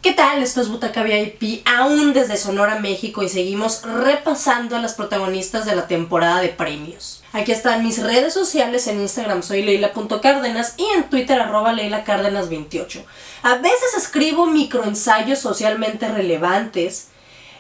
¿Qué tal? Esto es Butaca VIP, aún desde Sonora, México, y seguimos repasando a las protagonistas de la temporada de premios. Aquí están mis redes sociales: en Instagram soy leila.cárdenas y en Twitter @leilacárdenas28. A veces escribo microensayos socialmente relevantes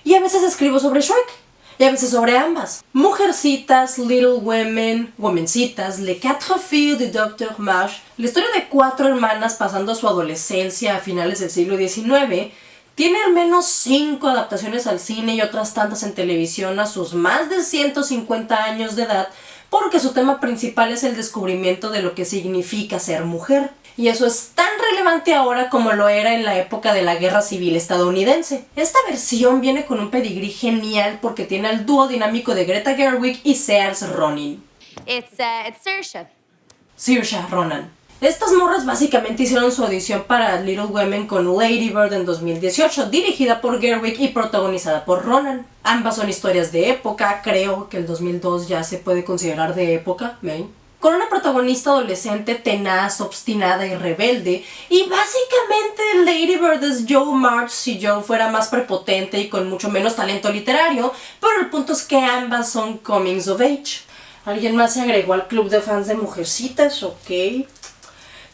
y a veces escribo sobre Shrek. Y a veces sobre ambas. Mujercitas, Little Women, Womencitas, Les Quatre Filles de Dr. Marsh, la historia de 4 hermanas pasando su adolescencia a finales del siglo XIX, tiene al menos 5 adaptaciones al cine y otras tantas en televisión a sus más de 150 años de edad, porque su tema principal es el descubrimiento de lo que significa ser mujer. Y eso es tan relevante ahora como lo era en la época de la Guerra Civil estadounidense. Esta versión viene con un pedigrí genial porque tiene al dúo dinámico de Greta Gerwig y Saoirse Ronan. It's Saoirse Ronan. Estas morras básicamente hicieron su audición para Little Women con Lady Bird en 2018, dirigida por Gerwig y protagonizada por Ronan. Ambas son historias de época, creo que el 2002 ya se puede considerar de época, ¿ven? Con una protagonista adolescente tenaz, obstinada y rebelde, y básicamente Lady Bird es Jo March si Jo fuera más prepotente y con mucho menos talento literario, pero el punto es que ambas son comings of age. ¿Alguien más se agregó al club de fans de Mujercitas? Ok.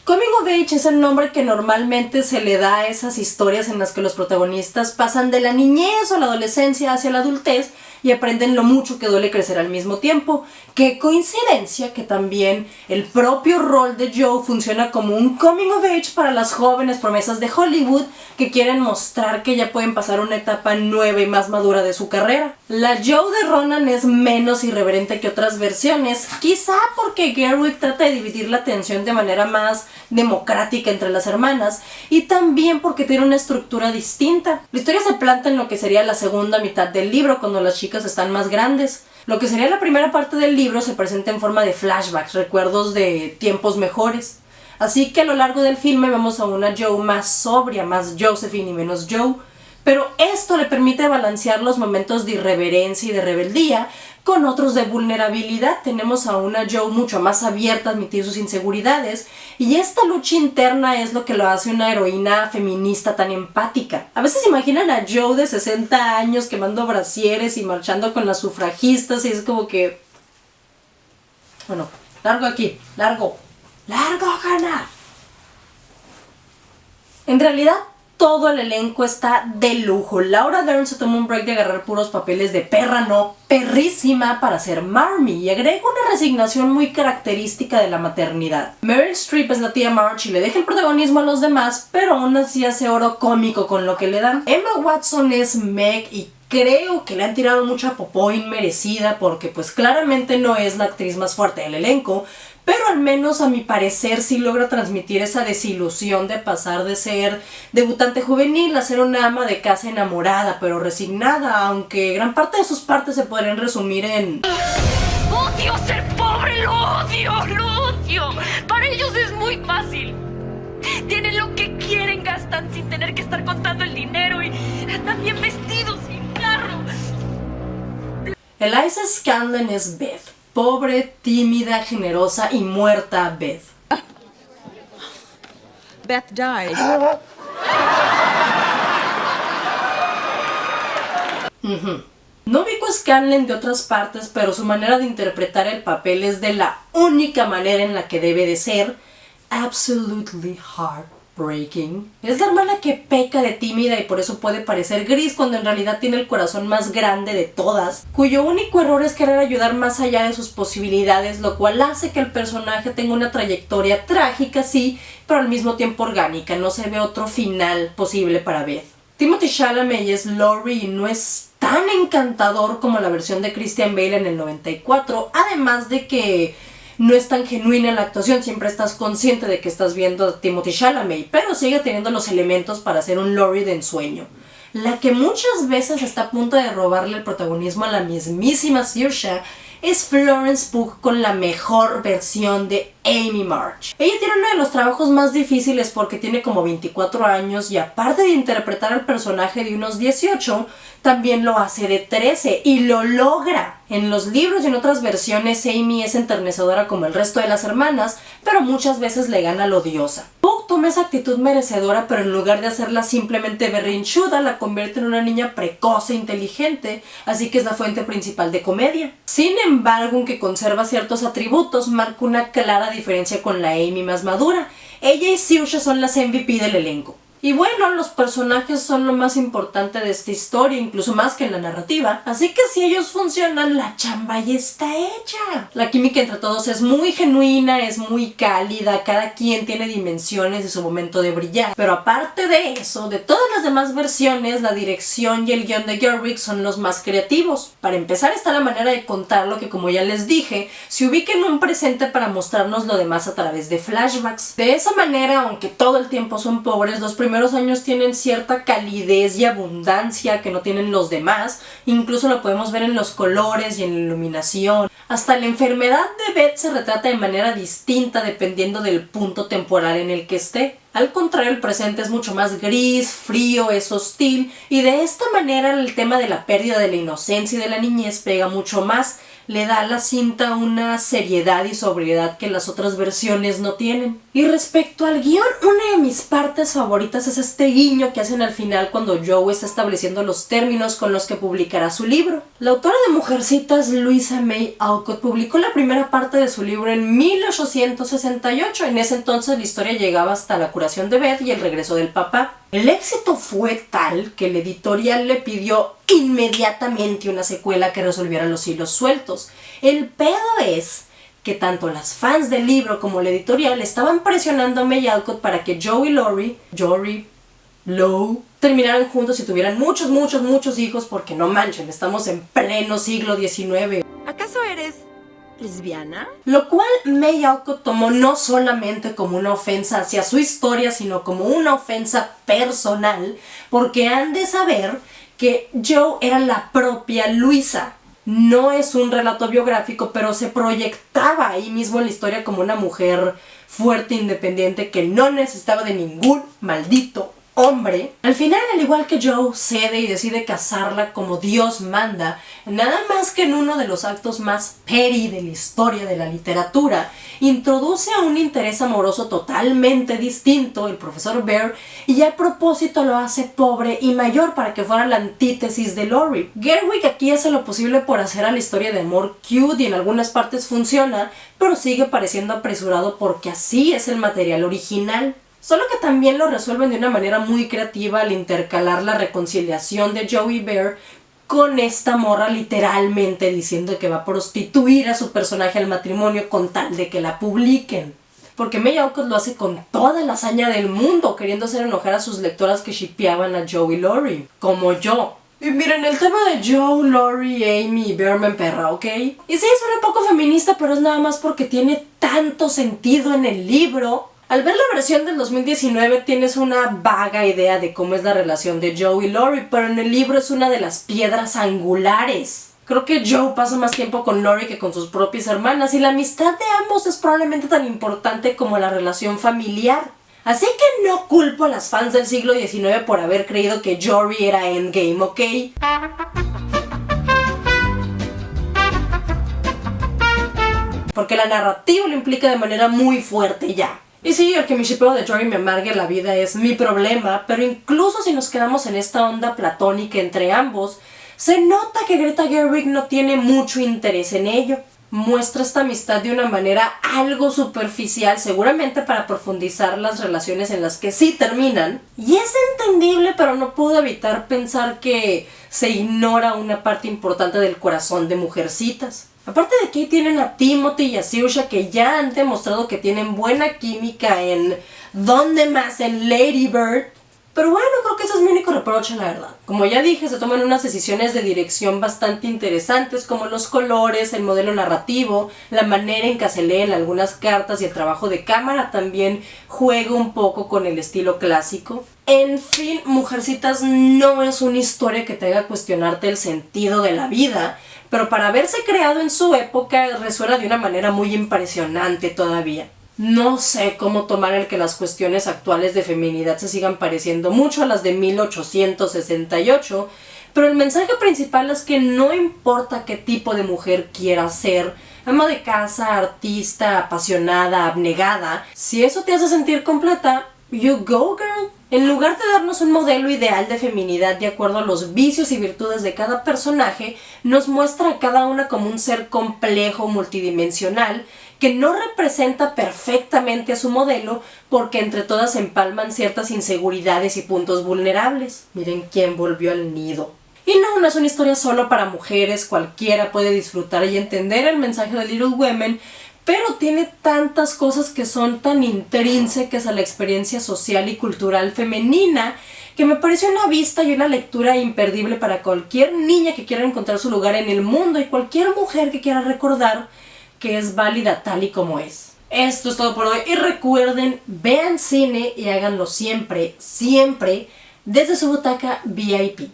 Coming of Age es el nombre que normalmente se le da a esas historias en las que los protagonistas pasan de la niñez o la adolescencia hacia la adultez y aprenden lo mucho que duele crecer al mismo tiempo. Qué coincidencia que también el propio rol de Jo funciona como un coming of age para las jóvenes promesas de Hollywood que quieren mostrar que ya pueden pasar una etapa nueva y más madura de su carrera. La Jo de Ronan es menos irreverente que otras versiones, quizá porque Gerwig trata de dividir la atención de manera más democrática entre las hermanas, y también porque tiene una estructura distinta. La historia se planta en lo que sería la segunda mitad del libro, cuando las chicas están más grandes. Lo que sería la primera parte del libro se presenta en forma de flashbacks, recuerdos de tiempos mejores. Así que a lo largo del filme vemos a una Jo más sobria, más Josephine y menos Jo, pero esto le permite balancear los momentos de irreverencia y de rebeldía con otros de vulnerabilidad. Tenemos a una Jo mucho más abierta a admitir sus inseguridades, y esta lucha interna es lo que lo hace una heroína feminista tan empática. A veces imaginan a Jo de 60 años quemando brasieres y marchando con las sufragistas, y es como que... Bueno, largo aquí, largo, gana. En realidad, todo el elenco está de lujo. Laura Dern se tomó un break de agarrar puros papeles de perra, no, perrísima, para ser Marmee, y agrega una resignación muy característica de la maternidad. Meryl Streep es la tía March y le deja el protagonismo a los demás, pero aún así hace oro cómico con lo que le dan. Emma Watson es Meg, y creo que le han tirado mucha popó inmerecida porque pues claramente no es la actriz más fuerte del elenco, pero al menos a mi parecer sí logra transmitir esa desilusión de pasar de ser debutante juvenil a ser una ama de casa enamorada pero resignada, aunque gran parte de sus partes se podrían resumir en... ¡Odio ser pobre! ¡Lo odio! ¡Lo odio! Para ellos es muy fácil. Tienen lo que quieren, gastan sin tener que estar contando el dinero y andan bien vestidos, sin carro. Eliza Scanlon es Beth. Pobre, tímida, generosa y muerta Beth. Beth dies. No ubico a Scanlon de otras partes, pero su manera de interpretar el papel es de la única manera en la que debe de ser. Absolutely heartbreaking. Es la hermana que peca de tímida y por eso puede parecer gris cuando en realidad tiene el corazón más grande de todas, cuyo único error es querer ayudar más allá de sus posibilidades, lo cual hace que el personaje tenga una trayectoria trágica, sí, pero al mismo tiempo orgánica. No se ve otro final posible para Beth. Timothy Chalamet es Laurie y no es tan encantador como la versión de Christian Bale en el 94, además de que no es tan genuina la actuación. Siempre estás consciente de que estás viendo a Timothy Chalamet, pero sigue teniendo los elementos para ser un Laurie de ensueño. La que muchas veces está a punto de robarle el protagonismo a la mismísima Saoirse es Florence Pugh, con la mejor versión de Amy March. Ella tiene uno de los trabajos más difíciles porque tiene como 24 años y aparte de interpretar al personaje de unos 18, también lo hace de 13 y lo logra. En los libros y en otras versiones Amy es enternecedora como el resto de las hermanas, pero muchas veces le gana la odiosa. Puck toma esa actitud merecedora, pero en lugar de hacerla simplemente berrinchuda, la convierte en una niña precoz e inteligente, así que es la fuente principal de comedia. Sin embargo, aunque conserva ciertos atributos, marca una clara diferencia con la Amy más madura. Ella y Saoirse son las MVP del elenco. Y bueno, los personajes son lo más importante de esta historia, incluso más que en la narrativa. Así que si ellos funcionan, la chamba ya está hecha. La química entre todos es muy genuina, es muy cálida, cada quien tiene dimensiones y su momento de brillar. Pero aparte de eso, de todas las demás versiones, la dirección y el guión de Gerwig son los más creativos. Para empezar está la manera de contarlo que, como ya les dije, se ubica en un presente para mostrarnos lo demás a través de flashbacks. De esa manera, aunque todo el tiempo son pobres, los primeros años tienen cierta calidez y abundancia que no tienen los demás. Incluso lo podemos ver en los colores y en la iluminación. Hasta la enfermedad de Beth se retrata de manera distinta dependiendo del punto temporal en el que esté. Al contrario, el presente es mucho más gris, frío, es hostil, y de esta manera el tema de la pérdida de la inocencia y de la niñez pega mucho más. Le da a la cinta una seriedad y sobriedad que las otras versiones no tienen. Y respecto al guión, una de mis partes favoritas es este guiño que hacen al final cuando Joe está estableciendo los términos con los que publicará su libro. La autora de Mujercitas, Louisa May Alcott, publicó la primera parte de su libro en 1868. En ese entonces la historia llegaba hasta la curación de Beth y el regreso del papá. El éxito fue tal que el editorial le pidió inmediatamente una secuela que resolviera los hilos sueltos. El pedo es que tanto las fans del libro como la editorial estaban presionando a May Alcott para que Joe y Lou terminaran juntos y tuvieran muchos hijos, porque no manchen, estamos en pleno siglo XIX. ¿Acaso eres lesbiana? Lo cual May Alcott tomó no solamente como una ofensa hacia su historia, sino como una ofensa personal, porque han de saber que Joe era la propia Luisa. No es un relato biográfico, pero se proyectaba ahí mismo en la historia como una mujer fuerte, independiente, que no necesitaba de ningún maldito hombre. Al final, al igual que Joe, cede y decide casarla como Dios manda, nada más que en uno de los actos más petty de la historia de la literatura. Introduce a un interés amoroso totalmente distinto, el profesor Bear, y a propósito lo hace pobre y mayor para que fuera la antítesis de Laurie. Gerwig aquí hace lo posible por hacer a la historia de amor cute y en algunas partes funciona, pero sigue pareciendo apresurado porque así es el material original. Solo que también lo resuelven de una manera muy creativa al intercalar la reconciliación de Joe y Bear con esta morra literalmente diciendo que va a prostituir a su personaje al matrimonio con tal de que la publiquen. Porque May Alcott lo hace con toda la hazaña del mundo, queriendo hacer enojar a sus lectoras que shippeaban a Joe y Laurie, como yo. Y miren, el tema de Joe, Laurie, Amy y Bear me emperra, ¿ok? Y sí, suena poco feminista, pero es nada más porque tiene tanto sentido en el libro. Al ver la versión del 2019 tienes una vaga idea de cómo es la relación de Joe y Laurie, pero en el libro es una de las piedras angulares. Creo que Joe pasa más tiempo con Laurie que con sus propias hermanas y la amistad de ambos es probablemente tan importante como la relación familiar. Así que no culpo a las fans del siglo XIX por haber creído que Jory era Endgame, ¿ok? Porque la narrativa lo implica de manera muy fuerte ya. Y sí, el que mi shippeo de Jory me amargue la vida es mi problema, pero incluso si nos quedamos en esta onda platónica entre ambos, se nota que Greta Gerwig no tiene mucho interés en ello. Muestra esta amistad de una manera algo superficial, seguramente para profundizar las relaciones en las que sí terminan. Y es entendible, pero no puedo evitar pensar que se ignora una parte importante del corazón de Mujercitas. Aparte de que tienen a Timothy y a Saoirse, que ya han demostrado que tienen buena química en ¿dónde más? En Lady Bird. Pero bueno, creo que ese es mi único reproche, la verdad. Como ya dije, se toman unas decisiones de dirección bastante interesantes, como los colores, el modelo narrativo, la manera en que se leen algunas cartas y el trabajo de cámara también juega un poco con el estilo clásico. En fin, Mujercitas no es una historia que te haga cuestionarte el sentido de la vida, pero para haberse creado en su época resuena de una manera muy impresionante todavía. No sé cómo tomar el que las cuestiones actuales de feminidad se sigan pareciendo mucho a las de 1868, pero el mensaje principal es que no importa qué tipo de mujer quieras ser, ama de casa, artista, apasionada, abnegada, si eso te hace sentir completa, you go girl. En lugar de darnos un modelo ideal de feminidad de acuerdo a los vicios y virtudes de cada personaje, nos muestra a cada una como un ser complejo, multidimensional, que no representa perfectamente a su modelo porque entre todas empalman ciertas inseguridades y puntos vulnerables. Miren quién volvió al nido. Y no es una historia solo para mujeres, cualquiera puede disfrutar y entender el mensaje de Little Women, pero tiene tantas cosas que son tan intrínsecas a la experiencia social y cultural femenina que me parece una vista y una lectura imperdible para cualquier niña que quiera encontrar su lugar en el mundo y cualquier mujer que quiera recordar que es válida tal y como es. Esto es todo por hoy y recuerden, vean cine y háganlo siempre, siempre desde su butaca VIP.